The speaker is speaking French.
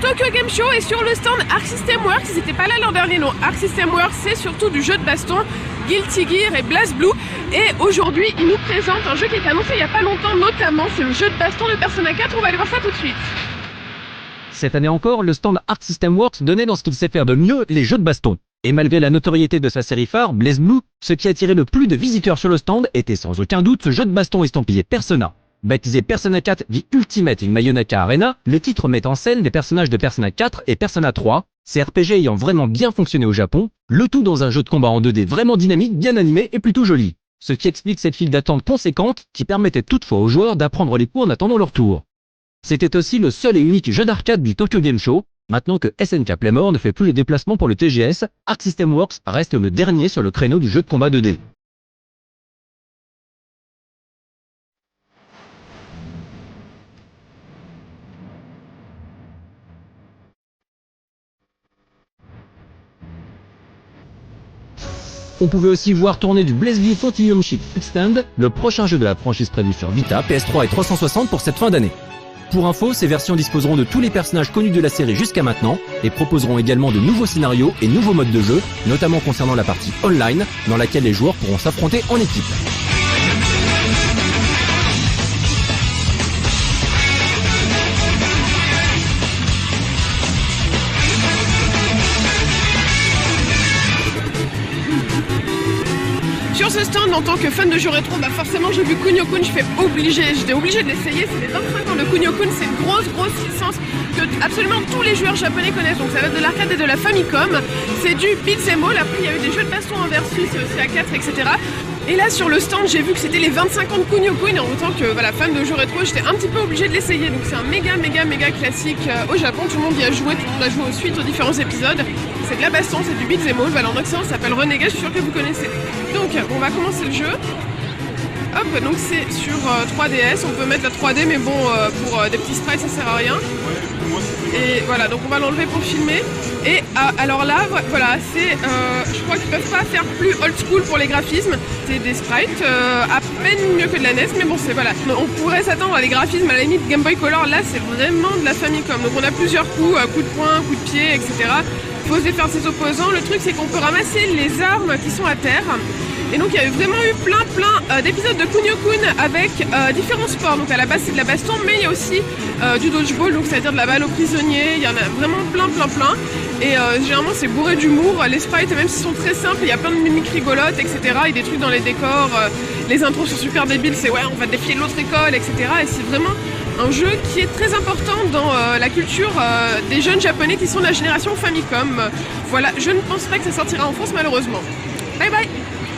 Tokyo Game Show et sur le stand Arc System Works. Ils n'étaient pas là l'an dernier, non. Arc System Works, c'est surtout du jeu de baston, Guilty Gear et BlazBlue. Et aujourd'hui, ils nous présentent un jeu qui a été annoncé il n'y a pas longtemps, notamment, c'est le jeu de baston de Persona 4. On va aller voir ça tout de suite. Cette année encore, le stand Arc System Works donnait dans ce qu'il sait faire de mieux, les jeux de baston. Et malgré la notoriété de sa série phare, BlazBlue, ce qui attirait le plus de visiteurs sur le stand était sans aucun doute ce jeu de baston estampillé Persona. Baptisé Persona 4 The Ultimate in Mayonaka Arena, le titre met en scène les personnages de Persona 4 et Persona 3, ces RPG ayant vraiment bien fonctionné au Japon, le tout dans un jeu de combat en 2D vraiment dynamique, bien animé et plutôt joli. Ce qui explique cette file d'attente conséquente qui permettait toutefois aux joueurs d'apprendre les coups en attendant leur tour. C'était aussi le seul et unique jeu d'arcade du Tokyo Game Show. Maintenant que SNK Playmore ne fait plus les déplacements pour le TGS, Arc System Works reste le dernier sur le créneau du jeu de combat 2D. On pouvait aussi voir tourner du BlazBlue Continuum Ship Extend, le prochain jeu de la franchise prévu sur Vita, PS3 et 360 pour cette fin d'année. Pour info, ces versions disposeront de tous les personnages connus de la série jusqu'à maintenant et proposeront également de nouveaux scénarios et nouveaux modes de jeu, notamment concernant la partie online, dans laquelle les joueurs pourront s'affronter en équipe. Sur ce stand, en tant que fan de jeux rétro, bah forcément j'ai vu Kunio-kun, j'étais obligée de l'essayer. C'est les 25 ans de Kunio-kun, c'est une grosse licence que absolument tous les joueurs japonais connaissent. Donc ça va de l'arcade et de la Famicom. C'est du beat'em all. Après il y a eu des jeux de baston en versus, aussi à 4, etc. Et là sur le stand, j'ai vu que c'était les 25 ans de Kunio-kun. Et en tant que fan de jeux rétro, j'étais un petit peu obligée de l'essayer. Donc c'est un méga classique au Japon. Tout le monde y a joué, tout le monde a joué aux suites, aux différents épisodes. C'est de la baston, c'est du beat'em all. Voilà, en Occident ça s'appelle Renegade, je suis sûre que vous connaissez. Donc on va commencer le jeu. Hop, donc c'est sur 3DS, on peut mettre la 3D mais bon pour des petits sprites ça sert à rien. Et voilà, donc on va l'enlever pour filmer. Et alors là, voilà, c'est je crois qu'ils peuvent pas faire plus old school pour les graphismes. C'est des sprites à peine mieux que de la NES, mais bon c'est voilà. On pourrait s'attendre à des graphismes à la limite Game Boy Color, là c'est vraiment de la Famicom. Donc on a plusieurs coups, coups de poing, coups de pied, etc. Faut se défaire ses opposants. Le truc c'est qu'on peut ramasser les armes qui sont à terre. Et donc il y a vraiment eu plein d'épisodes de Kunio-kun avec différents sports. Donc à la base c'est de la baston, mais il y a aussi du dodgeball, donc c'est-à-dire de la balle aux prisonniers. Il y en a vraiment plein. Et généralement c'est bourré d'humour. Les sprites, même s'ils sont très simples, il y a plein de mimiques rigolotes, etc. Il y a des trucs dans les décors. Les intros sont super débiles, c'est ouais on va défier l'autre école, etc. Et c'est vraiment un jeu qui est très important dans la culture des jeunes japonais qui sont de la génération Famicom. Voilà, je ne pense pas que ça sortira en France malheureusement. Bye bye.